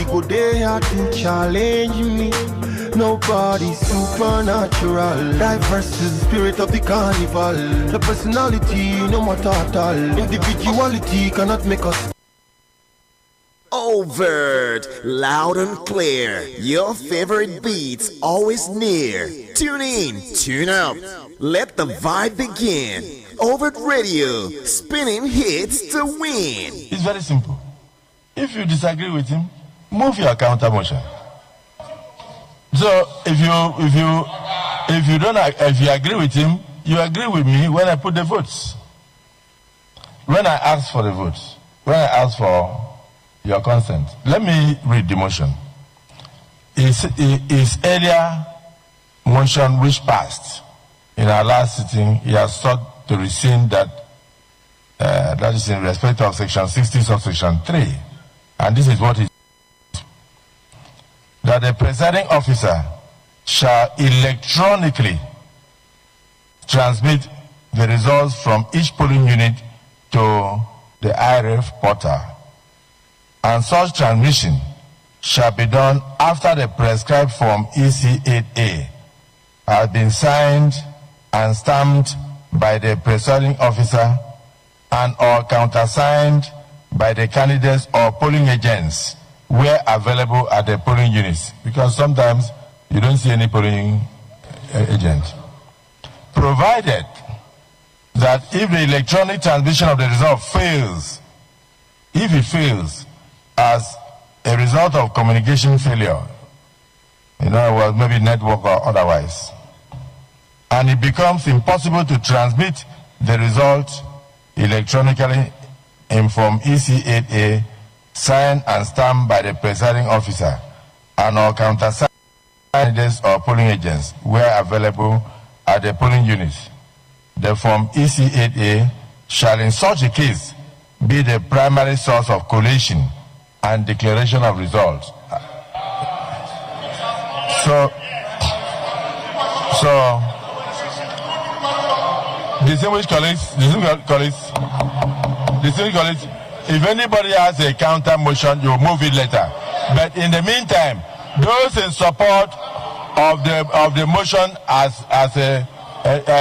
go there to challenge me. Nobody's supernatural. Diverse is the spirit of the carnival. The personality, no matter at all. Individuality cannot make us. Overt, loud and clear. Your favorite beats always near. Tune in, tune out. Let the vibe begin. Overt Radio, spinning hits to win. It's very simple. If you disagree with him, move your counter motion. So if you agree with him, you agree with me when I put the votes. When I ask for the votes, when I ask for your consent, let me read the motion. His earlier motion which passed in our last sitting, he has sought to rescind that that is in respect of section 60 subsection 3. And this is what he says: that the presiding officer shall electronically transmit the results from each polling unit to the IRF portal, and such transmission shall be done after the prescribed form EC8A has been signed and stamped by the presiding officer and or countersigned by the candidates or polling agents where available at the polling units, because sometimes you don't see any polling agent. Provided that if the electronic transmission of the result fails, if it fails as a result of communication failure, in other words, maybe network or otherwise, and it becomes impossible to transmit the result electronically in form EC8A signed and stamped by the presiding officer and or countersigned candidates or polling agents where available at the polling units, the form EC8A shall in such a case be the primary source of collation and declaration of results. So distinguished colleagues, if anybody has a counter motion, you move it later. But in the meantime, those in support of the motion as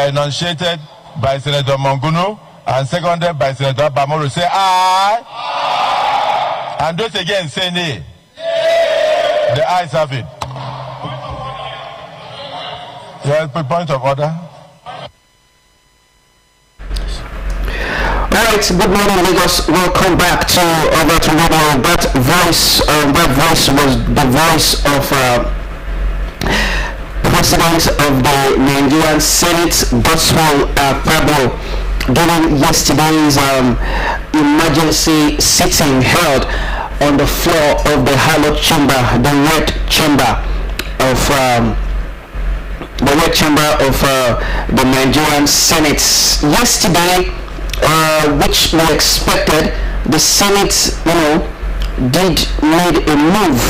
enunciated by Senator Mongunu and seconded by Senator Bamoro, say aye. And those again say nay. The ayes have it. Yes, point of order. Alright, good morning, Lagos. Welcome back to Overt Radio. That voice was the voice of President of the Nigerian Senate, Gospel Pablo, during yesterday's emergency sitting held on the floor of the hallowed chamber, the red chamber of the Nigerian Senate. Yesterday, which we expected, the Senate, did need a move,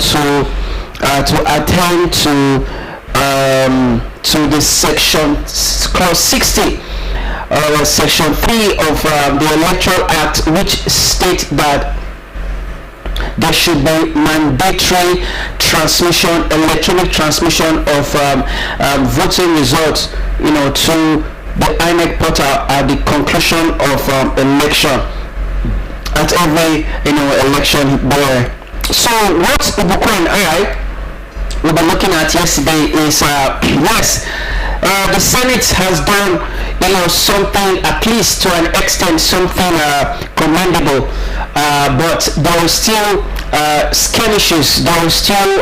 to attend to the section clause 60, section 3 of the Electoral Act, which states that there should be mandatory transmission, electronic transmission of voting results, to the INEC portal at the conclusion of election, at every election there. So what Ibuku and I will be looking at yesterday is yes, the Senate has done something, at least to an extent, something commendable, but there was still skirmishes, there was still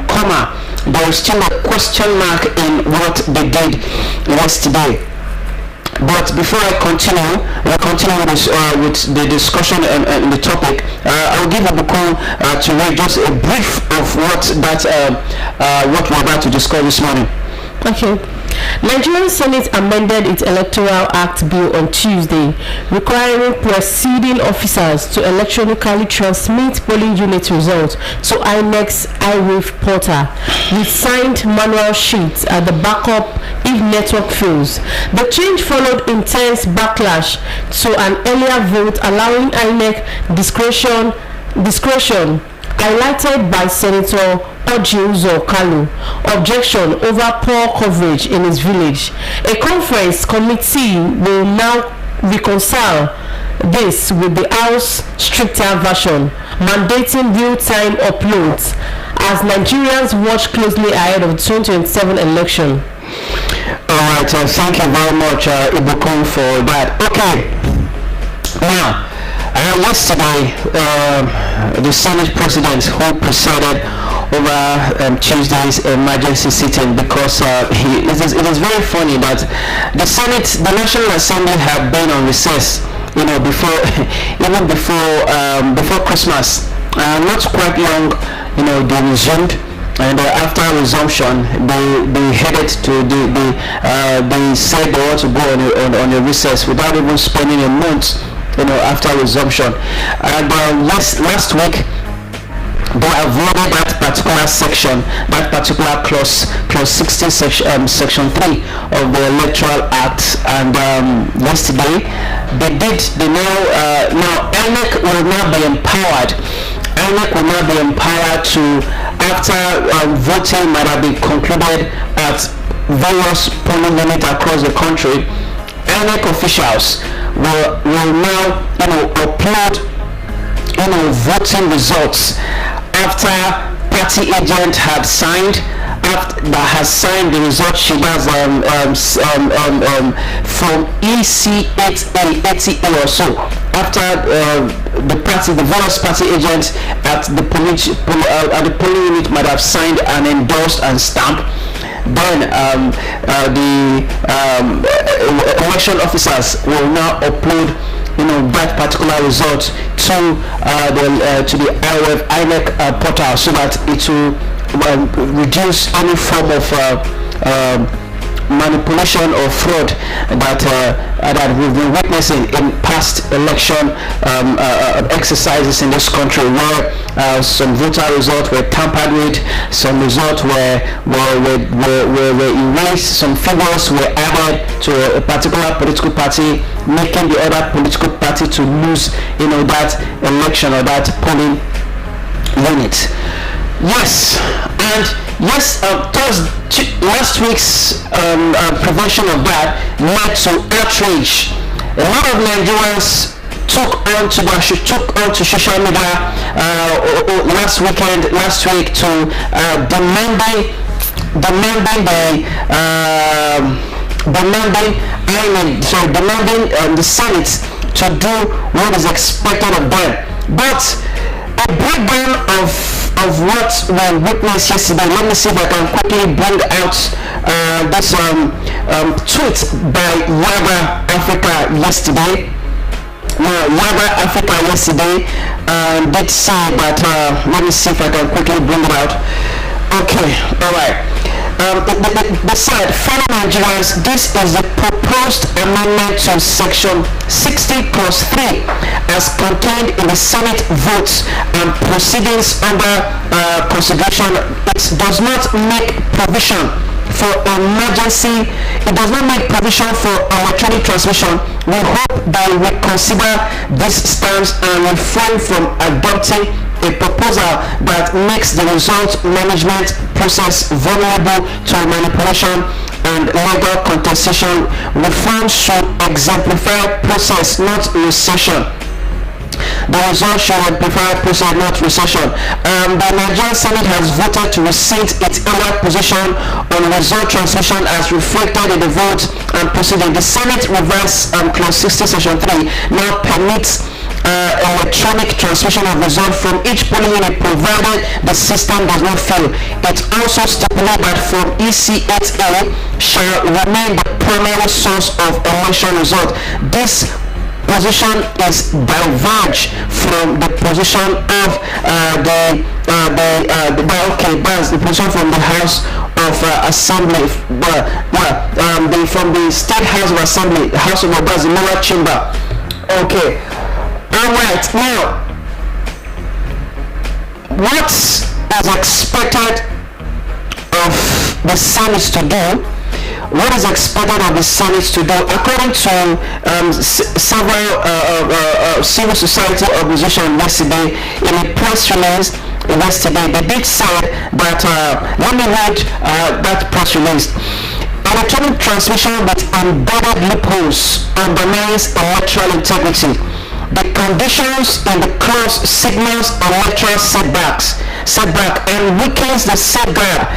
comma, there was still a question mark in what they did yesterday. But before I continue with the discussion and the topic, I'll give Ibuku to read just a brief of what we're about to discuss this morning. Okay. Nigerian Senate amended its Electoral Act bill on Tuesday, requiring preceding officers to electronically transmit polling unit results to INEC's IRF portal with signed manual sheets at the backup if network fails. The change followed intense backlash to an earlier vote allowing INEC discretion discretion highlighted by Senator Ojiuzo Kalu, objection over poor coverage in his village. A conference committee will now reconcile this with the House stricter version, mandating real-time uploads as Nigerians watch closely ahead of the 2027 election. Alright, thank you very much, Ibukun, for that. Okay, now, yesterday, the Senate President who presided over Tuesday's emergency sitting, because it is very funny that the Senate, the National Assembly, have been on recess, before even before Christmas. Not quite long, they resumed. And after resumption, they headed to they said they want to go on a recess without even spending a month, after resumption. And last week, they avoided that particular section, that particular clause 16, section 3 of the Electoral Act. And yesterday, now INEC will now be empowered. INEC will now be empowered to, after voting might have been concluded at various polling units across the country, INEC officials will now upload voting results after party agent had signed the result sheet. That's from EC8A or so. After the various party agents at the polling unit might have signed and endorsed and stamped, then the election officers will now upload that particular result to the INEC portal, so that it will reduce any form of manipulation or fraud that we've been witnessing in past election exercises in this country, where some voter results were tampered with, some results were erased, some figures were added to a particular political party, making the other political party to lose that election or that polling unit. Yes, and yes, last week's prevention of that led to outrage. A lot of Nigerians took on to social media last week to demanding the Senate to do what is expected of them. But a breakdown of what we witnessed yesterday. Let me see if I can quickly bring out this tweet by Yaga Africa yesterday. Yaga Africa yesterday did say that. Let me see if I can quickly bring it out. Okay, all right. They said, fellow Nigerians, this is the proposed amendment to section 60 plus 3 as contained in the Senate votes and proceedings under consideration. It does not make provision for emergency. It does not make provision for electronic transmission. We hope they will consider this stance and refrain from adopting a proposal that makes the result management process vulnerable to manipulation and legal contestation. Reforms should exemplify process, not recession. The result should exemplify process, not recession. The Nigerian Senate has voted to rescind its earlier position on result transmission as reflected in the vote and proceeding. The Senate reverse clause 60 section 3 now permits electronic transmission of results from each polling unit provided the system does not fail. It also stipulates that from EC8A shall remain the primary source of election result. This position is diverged from the position of the position from the House of Assembly, from the State House of Assembly, House of Representatives, the lower chamber. Okay. Alright, now, what is expected of the Senate to do what is expected of the Senate to do. According to several civil society organizations yesterday, in a press release yesterday, they did say that, let me read that press release. Electronic transmission with embedded loopholes undermines electoral integrity. The conditions in the clause signals electoral setback and weakens the safeguards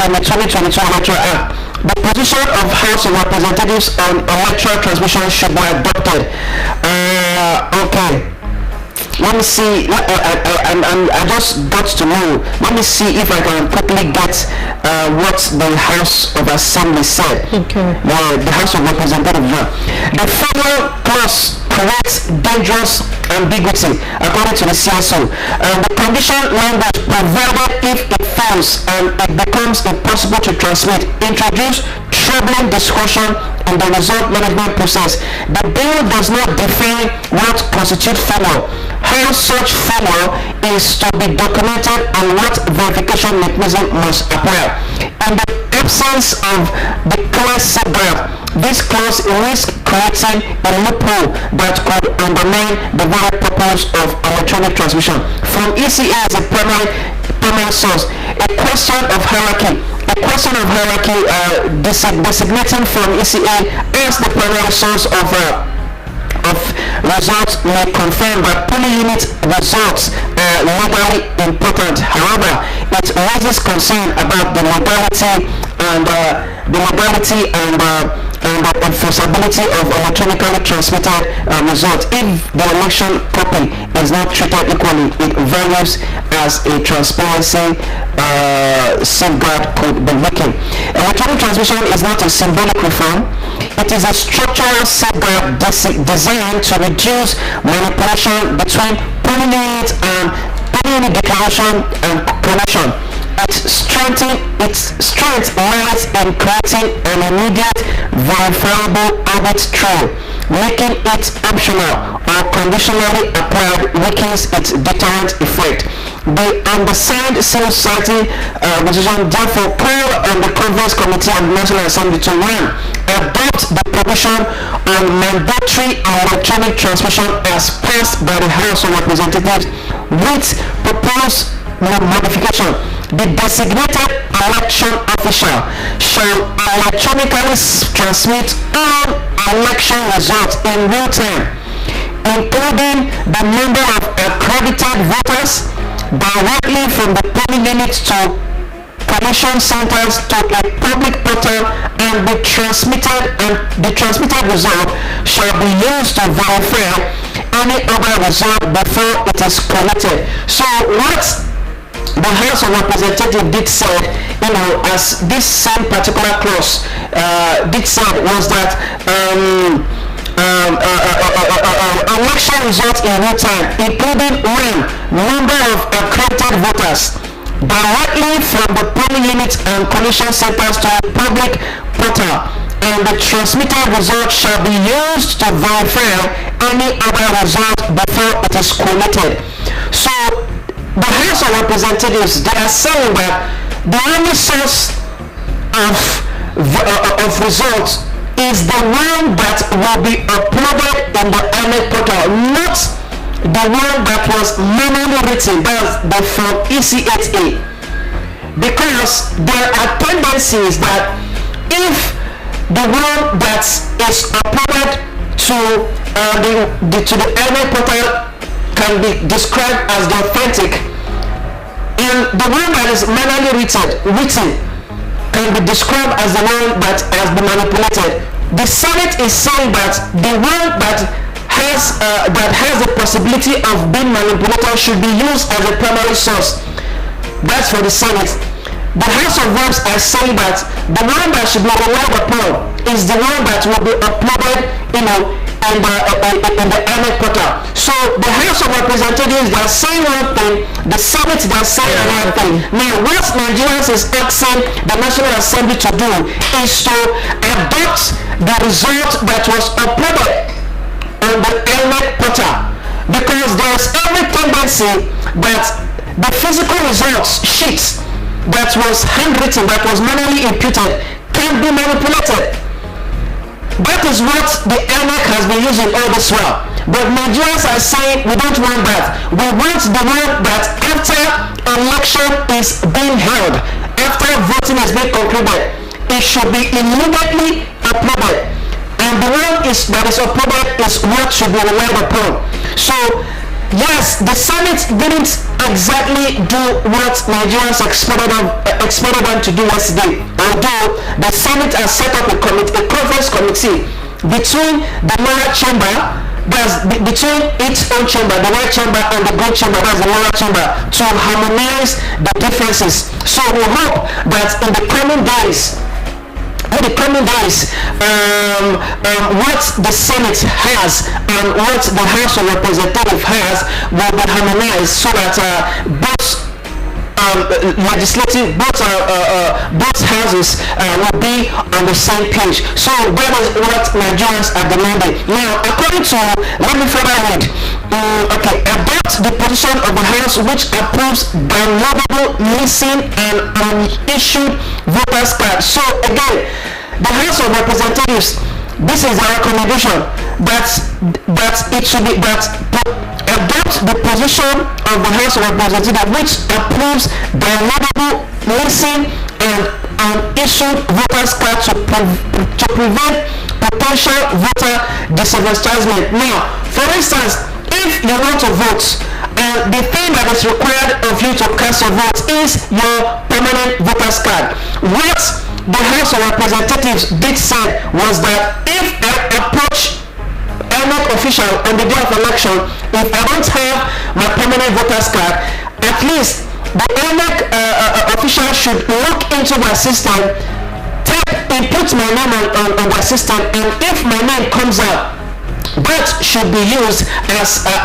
in the 2022 Electoral Act. The position of House of Representatives on electoral transmission should be adopted. Okay. Let me see. I just got to know. Let me see if I can quickly get what the House of Assembly said. Okay. The House of Representatives. The federal clause creates dangerous ambiguity, according to the CSO. The condition language provided if it fails and it becomes impossible to transmit introduce troubling discussion in the result management process. The bill does not define what constitutes failure, how such failure is to be documented, and what verification mechanism must apply. In the absence of the clear safeguard, this clause risks creating a loophole that could undermine the very purpose of electronic transmission. From ECA as a primary source, a question of hierarchy designating from ECA as the primary source of results may confirm that polling unit results are legally important. However, it raises concern about the legality and enforceability of electronically transmitted results. If the election copy is not treated equally, it values as a transparency safeguard could be weakened. Electronic transmission is not a symbolic reform. It is a structural safeguard designed to reduce manipulation between polling unit and polling unit declaration and collection. Its strength lies in creating an immediate, verifiable audit trail. Making it optional or conditionally applied weakens its deterrent effect. The undersigned civil society decision therefore call on the Conference Committee of the National Assembly to adopt the provision on mandatory electronic transmission as passed by the House of Representatives with proposed modification. The designated election official shall electronically transmit all election results in real time, including the number of accredited voters, directly from the polling unit to collection centers to a public portal, and the transmitted result shall be used to verify any other result before it is collected. So what the House of Representatives did say, as this same particular clause did say, was that election results in real time, including number of accredited voters, directly from the polling units and collection centers to a public portal, and the transmitted result shall be used to verify any other result before it is collated. So the House of Representatives, they are saying that the only source of results is the one that will be uploaded in the INEC portal, not the one that was manually written, that's the from EC8A. Because there are tendencies that if the one that is uploaded to the INEC portal can be described as the authentic, and the one that is manually written can be described as the one that has been manipulated. The Senate is saying that the one that has the possibility of being manipulated should be used as a primary source. That's for the Senate. The House of Reps are saying that the one that should be relied upon is the one that will be uploaded, in the INEC portal. So the House of Representatives, they are saying one thing, the Senate, they are saying another thing. Now, what Nigerians is asking the National Assembly to do is to adopt the result that was uploaded on the INEC portal, because there is every tendency that the physical results sheets that was handwritten, that was manually imputed, can be manipulated. That is what the INEC has been using all this while. But Nigerians are saying we don't want that. We want the one that after election is being held, after voting has been concluded, it should be immediately uploaded. And the one that is uploaded is what should be relied upon. So yes, the Senate didn't exactly do what Nigerians expected them to do yesterday. Although the Senate has set up a conference committee between the lower chamber, between its own chamber, the lower chamber, and the great chamber, that's the lower chamber, to harmonize the differences. So we hope that in the coming days, what the Senate has and what the House of Representatives has will be harmonized so that both houses will be on the same page. So that is what Nigerians are demanding. Now, according to, let me further read. About the position of the House which approves downloadable, missing, and unissued voters card. So again, the House of Representatives, this is our recommendation that it should be adopt the position of the House of Representatives which approves downloadable, missing, and unissued voters card to prevent potential voter disenfranchisement. Now, for instance, if you want to vote, the thing that is required of you to cast your vote is your permanent voter's card. What the House of Representatives did say was that if I approach INEC official on the day of election, if I don't have my permanent voter's card, at least the INEC official should look into my system, input my name on the system, and if my name comes out, that should be used as an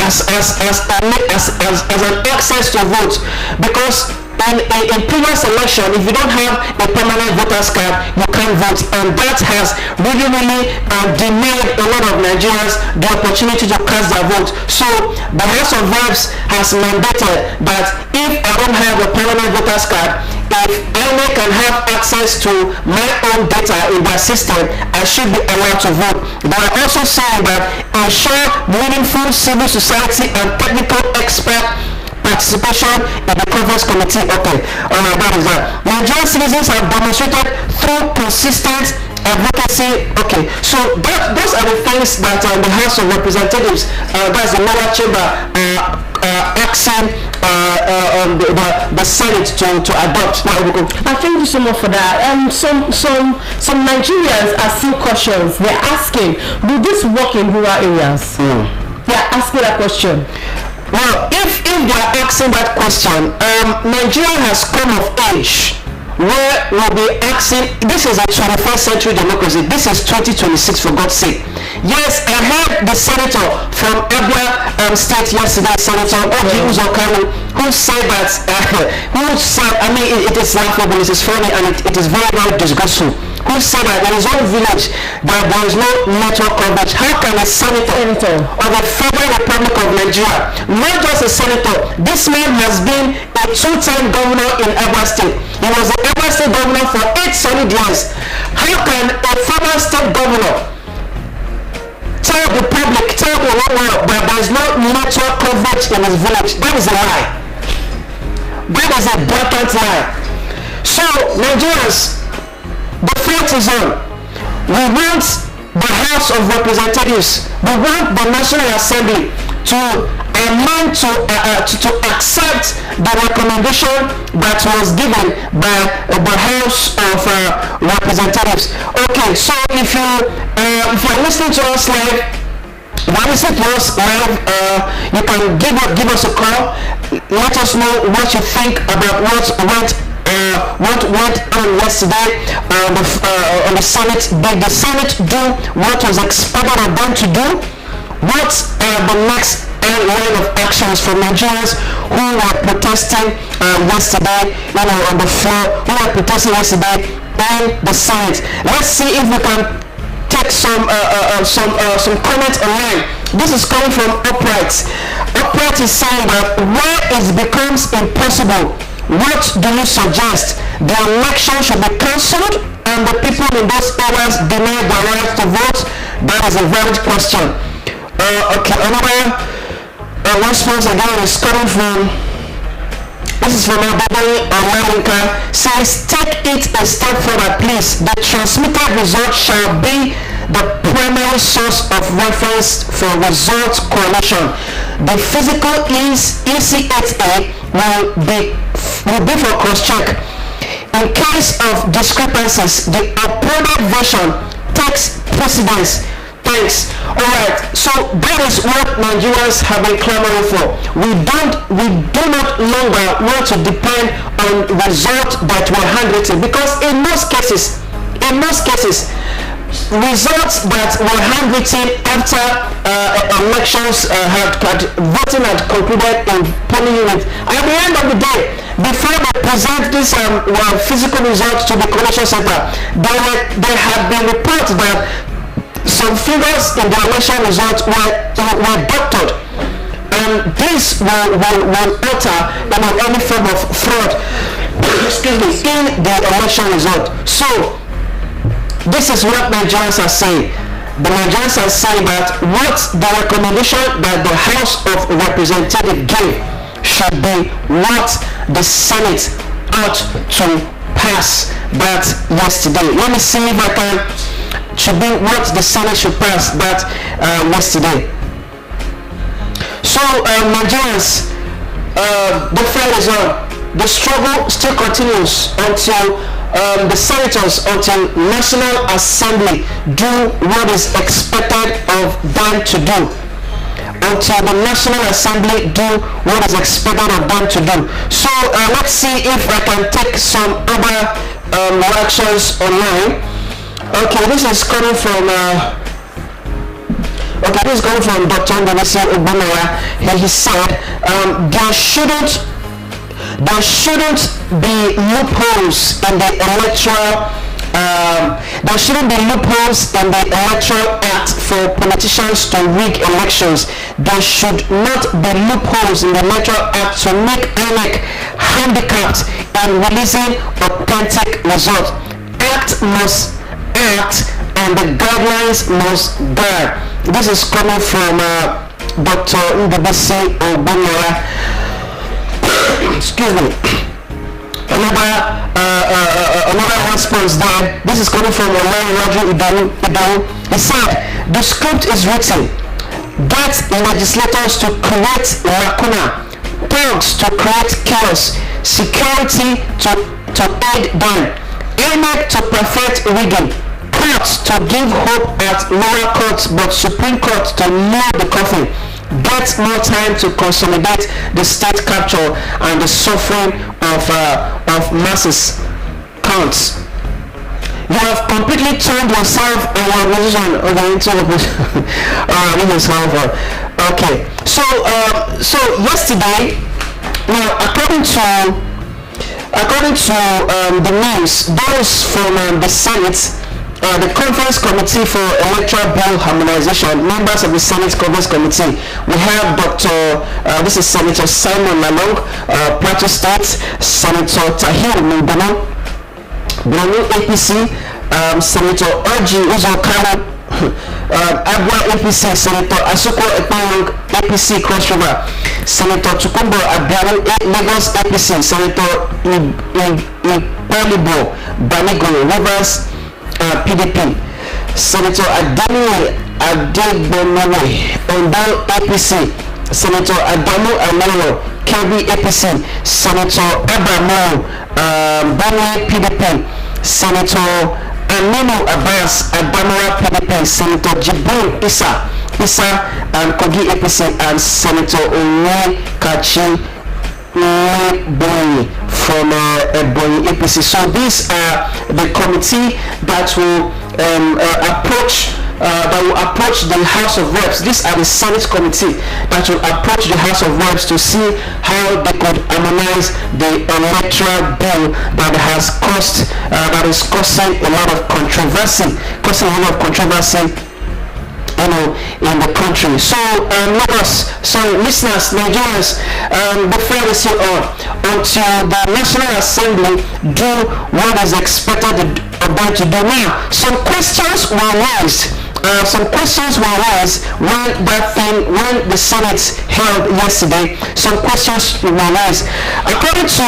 access to vote. Because in previous election, if you don't have a permanent voter's card, you can't vote, and that has really denied a lot of Nigerians the opportunity to cast their vote. So the House of Reps has mandated that if I don't have a permanent voter's card, if I can have access to my own data in their system, I should be allowed to vote. They are also saying that ensure meaningful civil society and technical expert participation in the conference committee. That is that. Nigerian citizens have demonstrated through consistent advocacy. So those are the things that the House of Representatives, that's the lower chamber, asking the Senate to adopt. Thank you so much for that. Some Nigerians are still cautious. They're asking, will this work in rural areas? They're asking that question. Well, if they are asking that question, Nigeria has come of age where we'll be asking, this is a 21st century democracy, this is 2026 for God's sake. Yes, I heard the senator from Abia State yesterday, Senator Oji Uzokanu, who said that, it is laughable, it is funny, and it is very, very disgraceful. Who said that in his own village that there is no network coverage. How can a senator of the Federal Republic of Nigeria, not just a senator, this man has been a two-time governor in Overt State. He was the Overt State governor for 8 solid years. How can a former state governor tell the public, tell the whole world that there is no network coverage in his village? That is a lie. That is a blatant lie. So, Nigerians, the fight is on. We want the House of Representatives, we want the National Assembly to amend to accept the recommendation that was given by the House of Representatives. So if you're listening to us live, you can give us a call. Let us know what you think about what went on yesterday on the Senate. Did the Senate do what was expected of them to do? What are the next line of actions for Nigerians who were protesting yesterday, on the floor, who were protesting yesterday in the Senate? Let's see if we can take some comments online. This is coming from Upright. Upright is saying that where it becomes impossible, what do you suggest? The election should be cancelled? and the people in those areas denied their right to vote? That is a valid question. Okay, another response again is coming from, this is from Ababali America, says, take it a step further, please. The transmitted result shall be the primary source of reference for result correlation. The physical ECHA will be for cross-check. In case of discrepancies, the uploaded version takes precedence. Thanks. Alright, so that is what Nigerians have been clamoring for. We do not longer want to depend on results that were handwritten, because in most cases, results that were handwritten after elections voting had concluded in polling units. At the end of the day, before they present this physical results to the collation center, there had been reports that some figures in the election results were doctored, and this will alter any form of fraud in the election result. So this is what Nigerians are saying. The Nigerians are saying that what the recommendation that the House of Representatives gave should be what the Senate ought to pass that yesterday. Let me see if I can, should be what the Senate should pass that yesterday. So Nigerians, the fight is on. The struggle still continues until the senators, until National Assembly do what is expected of them to do. Until the National Assembly do what is expected of them to do. So let's see if I can take some other reactions online. Okay, this is coming from Dr. Ndonisi Ogbonora. He said there shouldn't be loopholes in the electoral act for politicians to rig elections. There should not be loopholes in the electoral act to make INEC handicapped in releasing authentic results. Act must act and the guidelines must guide. This is coming from Dr. Ndonisi Ogbonora. Excuse me. Another response there. This is coming from Roger Idaru. He said, the script is written. Get legislators to create lacuna, thugs to create chaos, security to aid them, INEC to perfect rigging, courts to give hope at lower courts, but Supreme Court to nail the coffin. Get more time to consolidate the state capture and the suffering of masses counts. You have completely turned yourself and your organization into okay. So yesterday, now according to the news, those from the Senate. The Conference Committee for Electoral Bill Harmonization, members of the Senate Conference Committee, we have this is Senator Simon Lalong, Plateau State, Senator Tahir Mungano, Brano APC, Senator Orji Uzokano, Abwa APC, Senator Asuko Ekpanyang APC Cross River, Senator Tukumbo Abiyamu Lagos APC, Senator Ipalibo Banigo Rivers PDP, Senator Adamu Adegbonawe Ondo APC, Senator Adamu Amaro KB APC, Senator Abramo Bani PDP, Senator Aminu Abbas Adamara PDP, Senator Jibril Issa and Kogi APC, and Senator Onye Kachi Boy from Ebonyi APC. So these are the committee that will approach the House of Reps. These are the Senate committee that will approach the House of Reps to see how they could harmonize the electoral bill that is causing a lot of controversy in the country. So listeners, Nigerians, before we see on, until the National Assembly do what is expected of them to do. Now, some questions were raised. When the Senate held yesterday. Some questions were raised. According to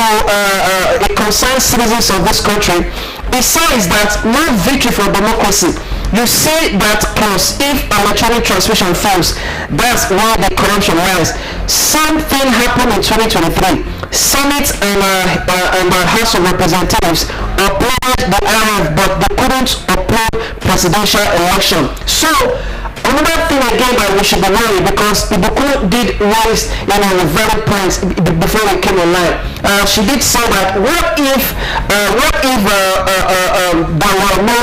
a concerned citizens of this country, it says that no victory for democracy. You see that clause, if electronic transmission fails, that's where the corruption lies. Same thing happened in 2023. Senate and the House of Representatives applauded the IRF, but they couldn't approve presidential election. So another thing again that we should be worried, because Ibukun did raise the very points before we came online. She did say that what if there were no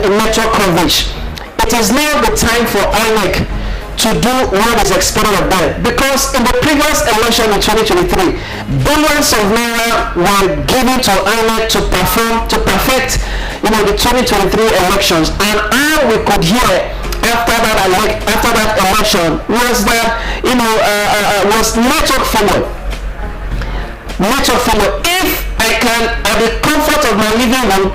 electoral coverage? It is now the time for INEC to do what is expected of them, because in the previous election in 2023, billions of naira were given to INEC to perfect the 2023 elections, and all we could hear after that election was that was network failure. If I can, at the comfort of my living room,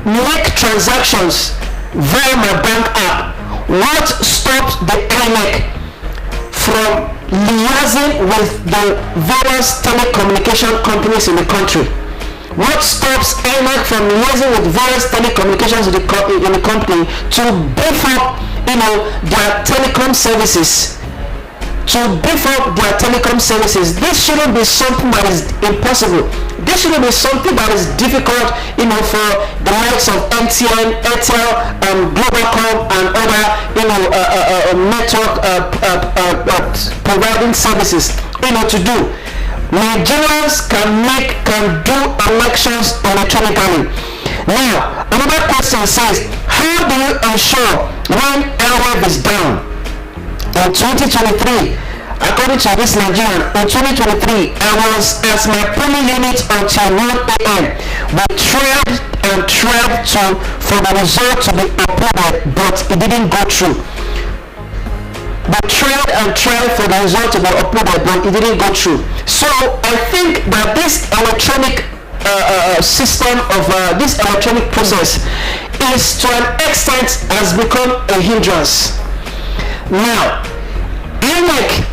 make transactions via my bank app, what stops the INEC from liaising with the various telecommunication companies in the country? What stops INEC from liaising with various telecommunications in the company to beef up, their telecom services? This shouldn't be something that is impossible. This shouldn't be something that is difficult, for the likes of MTN, Airtel, Globalcom, and other, network providing services, to do. Nigerians can do elections electronically. Now, another question says, how do you ensure when IRF is down? In 2023, according to this Nigerian, in 2023, I was at my polling unit until 1 a.m. We tried for the result to be uploaded, but it didn't go through. They tried for the result to be uploaded, but it didn't go through. So I think that this electronic system of this electronic process is to an extent has become a hindrance. Now, INEC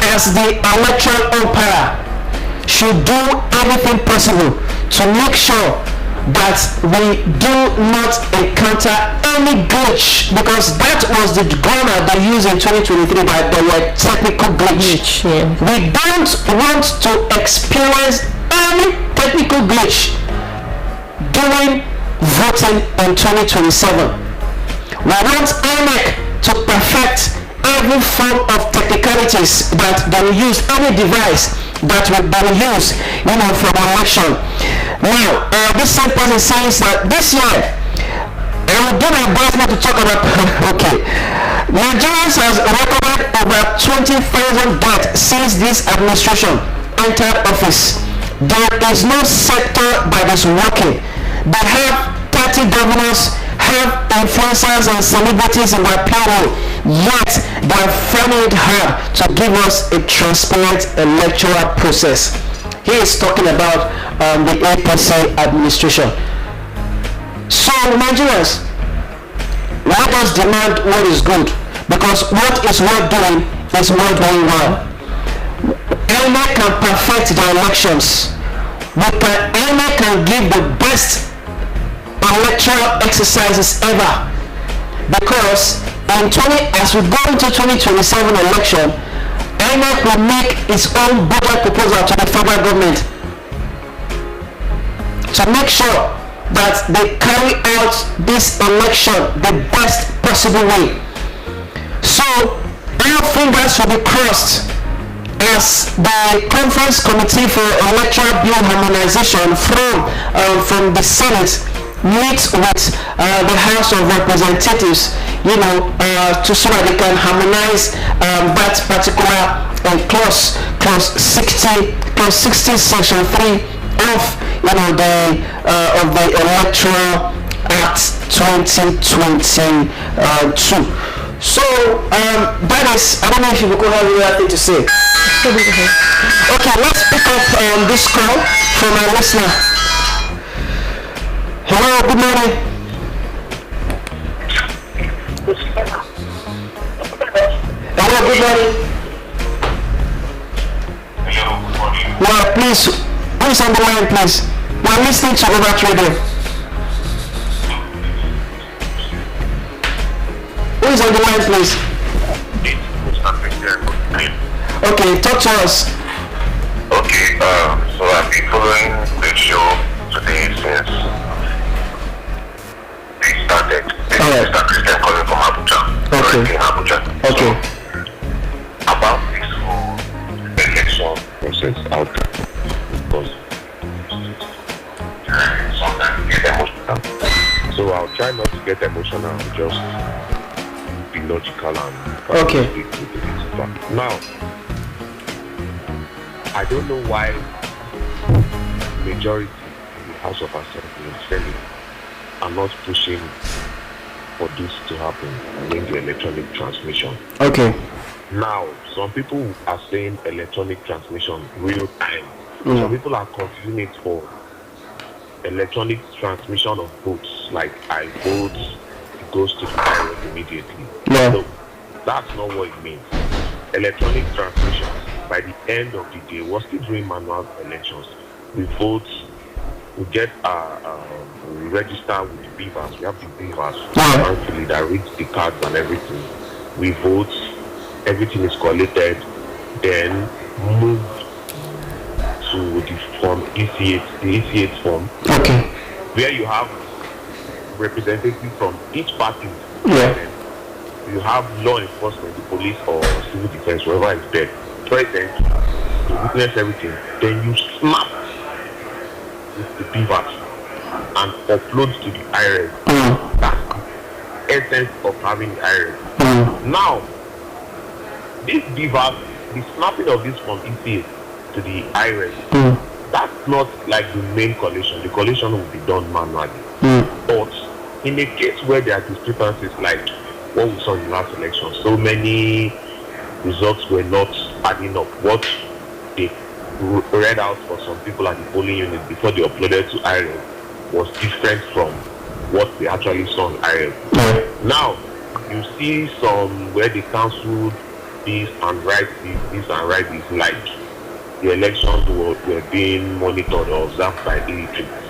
as the electoral umpire should do everything possible to make sure that we do not encounter any glitch, because that was the grammar they used in 2023, that there were technical glitch. Yeah. We don't want to experience any technical glitch during voting in 2027. We want INEC to perfect every form of technicalities that they will use, any device that they will use, for election. Now, this same person says that this year, I will do my best not to talk about, okay. Nigerians has recorded over 20,000 deaths since this administration entered office. There is no sector that is working. They have 30 governors, have influencers and celebrities in their payroll, yet they are finding it hard to give us a transparent electoral process. He is talking about the APC administration. So Nigerians, let us demand what is good, because what is worth doing is worth doing well. INEC can perfect the elections. INEC can give the best electoral exercises ever, because as we go into 2027 election, INEC will make its own budget proposal to the federal government to make sure that they carry out this election the best possible way. So our fingers will be crossed as the Conference Committee for Electoral Bill Harmonization from the Senate meets with the House of Representatives, to so that they can harmonize that particular clause 60 section 3 of the electoral Act 2022. So that is, I don't know if you could have anything to say. Okay, let's pick up this call from our listener. Hello, good morning. Hello, good morning. Yeah, please, who's on the line, please? We're listening to Overt Radio. Who is on the line, please? Okay, talk to us. Okay, so I've been following the show today since they started. Alright. Mr. Christian calling from Abuja. Okay. In Abuja. Okay. So, about this whole election process out there, because sometimes get emotional. So I'll try not to get emotional and just be logical and Okay. Now, I don't know why majority in the House of Assembly and Senate are not pushing for this to happen in the electronic transmission. Okay. Now, some people are saying electronic transmission real time. Some people are confusing it for electronic transmission of votes, like I vote, it goes to the ballot immediately. Yeah. So that's not what it means. Electronic transmission, by the end of the day, we're still doing manual elections. We vote, we get we register with the beavers. We have the beavers actually that reads the cards and everything. We vote, everything is collated, then moved to the form EC8, the EC8 form. Okay. Where you have representatives from each party. Yeah. You have law enforcement, the police or civil defense, whoever is there, present to witness everything. Then you snap with the beavers and upload to the IRS. That's the essence of having the IRS. Now, this beavers, the snapping of this from ECA to the IRS, that's not like the main collation. The collation will be done manually. But in a case where there are discrepancies like what we saw in the last election, so many results were not adding up. What they read out for some people at the polling unit before they uploaded to IRL was different from what they actually saw on IRL. Now, you see some where they cancelled this and write this and write this, like the elections were being monitored or observed by illiterates.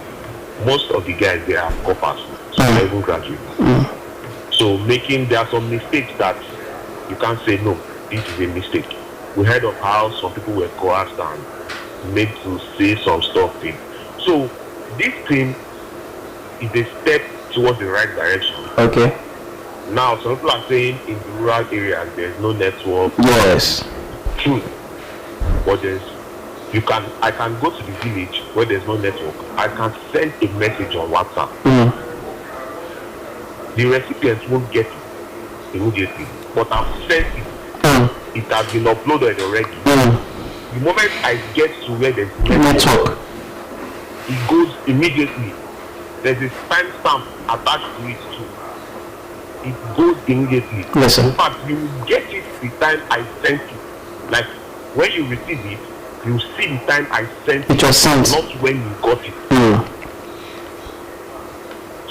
Most of the guys, they are coppers, so level graduates. So there are some mistakes that you can't say, no, this is a mistake. We heard of how some people were coerced and made to say some stuff. So this thing is a step towards the right direction. Okay. Now, some people are saying in the rural areas there's no network. Yes. True. But I can go to the village where there's no network. I can send a message on WhatsApp. The recipients won't get it immediately, but I've sent it. It has been uploaded already. The moment I get to where there's network, it goes immediately. There's a timestamp attached to it too. It goes immediately. Yes, in fact, you will get it the time I sent it. Like when you receive it, you see the time I sent it, not when you got it.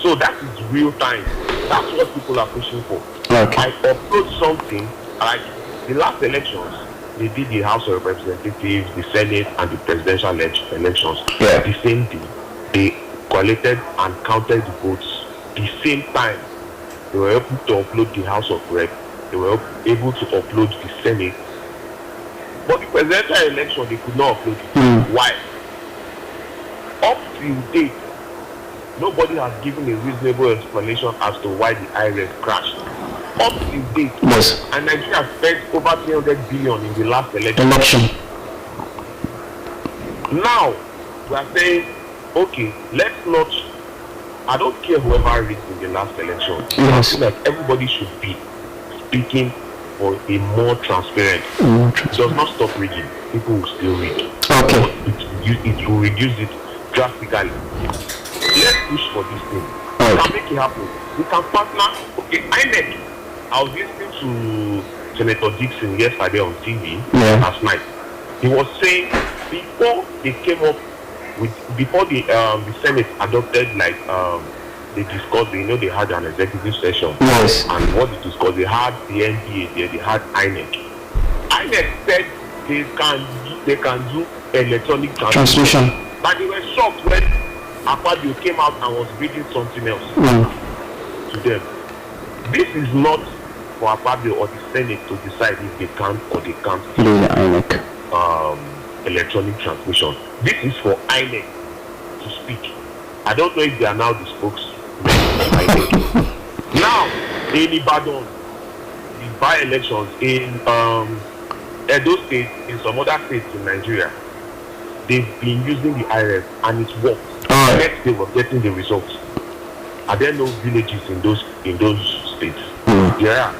So that is real time. That's what people are pushing for. Okay. I upload something, like the last elections, they did the House of Representatives, the Senate, and the presidential elections. Yeah. The same day, they collected and counted the votes. The same time, they were able to upload the House of Rep. They were able to upload the Senate. But the presidential election, they could not upload it. Why? Up till date, nobody has given a reasonable explanation as to why the IRS crashed. Up till date, yes. And Nigeria spent over 300 billion in the last election. Now, we are saying, okay, let's not, I don't care whoever reads in the last election. Yes. I feel like everybody should be speaking for a more transparent. It does not stop reading. People will still read. Okay. It will reduce it drastically. Let's push for this thing. We can make it happen. We can partner. Okay, INEC. I was listening to Senator Dixon yesterday on TV last night. He was saying before they came up before the Senate adopted they discussed, they had an executive session. Yes. And what they discussed, they had the NDA there, they had INEC. INEC said they can do electronic transmission. But they were shocked when Akpabio came out and was reading something else to them. This is not for Akpabio or the Senate to decide if they can or they can't do INEC electronic transmission. This is for INEC to speak. I don't know if they are now the spokesmen of INEC. Now, in Ibadan, the by-elections in Edo State, in some other states in Nigeria, they've been using the IRF and it worked. Next they were getting the results. Are there no villages in those states? Yeah.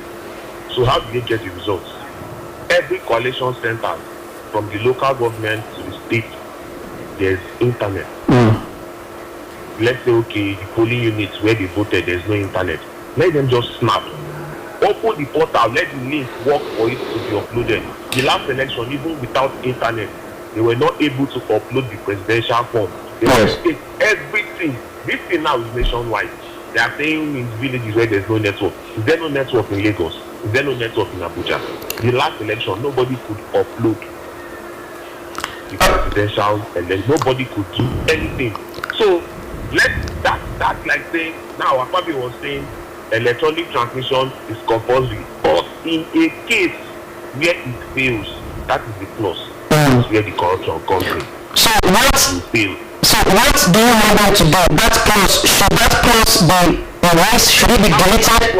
So how do they get the results? Every coalition center, from the local government to the state, there's internet. Let's say, okay, the polling units where they voted, there's no internet. Let them just snap. Open the portal, let the link work for it to be uploaded. The last election, even without internet, they were not able to upload the presidential form. They must take everything. This thing now is nationwide. They are saying in villages where there's no network. Is there no network in Lagos? Is there no network in Abuja? The last election, nobody could upload the presidential, and then nobody could do anything. So that's like saying, now Akpabio was saying electronic transmission is compulsory, but in a case where it fails, that is the plus. That's where the corruption comes in. So what do you want them to do? That clause, should that clause be erased? Should it be deleted?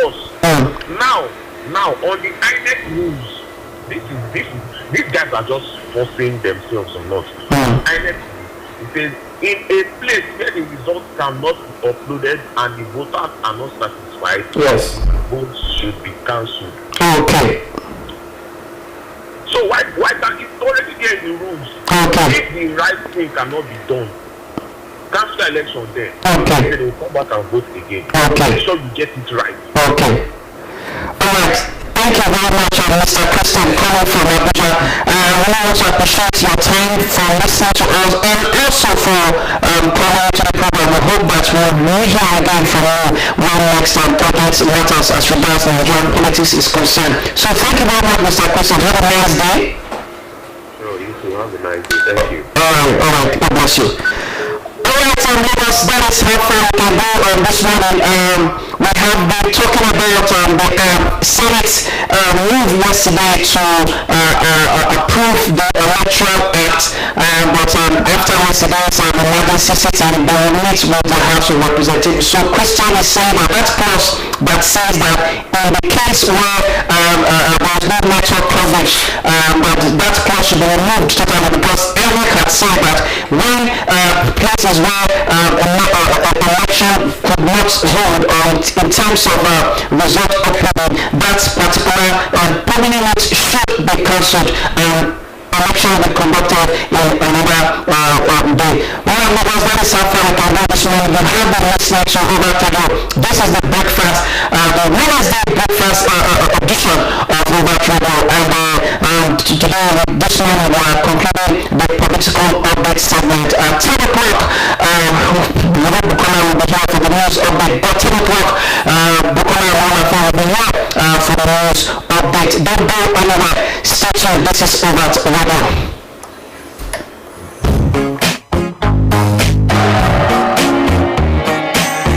Now on the INEC rules, these guys are just forcing themselves or not. INEC, it says in a place where the results cannot be uploaded and the voters are not satisfied, votes should be cancelled. Okay. So why can't it already there in the rules? If the right thing cannot be done, cancel the election there. Then they will come back and vote again. Make sure you get it right. Okay. Alright. Thank you very much, Mr. Christian, coming from Abuja. We want to appreciate your time for listening to us and also for coming to the program. We hope that we'll hear again from you when next topics matters as regards Nigerian politics is concerned. So thank you very much, Mr. Christian. Have a nice day. Sure, you too. Have a nice day. Thank you. Alright. God bless you. That is how far we can go on this morning. We have been talking about the Senate move yesterday to approve the Electoral Act, but after yesterday's emergency sitting, they will meet with the House of Representatives. So Christian is saying that clause that says that in the case where there is no network coverage, that clause should be removed totally, because Eric had said that when places where election could not hold in terms of result uploading, that particular polling unit should be cancelled and election will be conducted in another day. Well, that is how far we can go this morning. You have been listening to Overt Radio. This is the breakfast, the Wednesday breakfast edition of Overt Radio, and today, this morning, we are concluding the political update segment at 10 o'clock. Bukola will be here for the news update, but 10 o'clock, Bukola will be here for the news update. Don't go anywhere. Stay tuned. This is Overt Radio.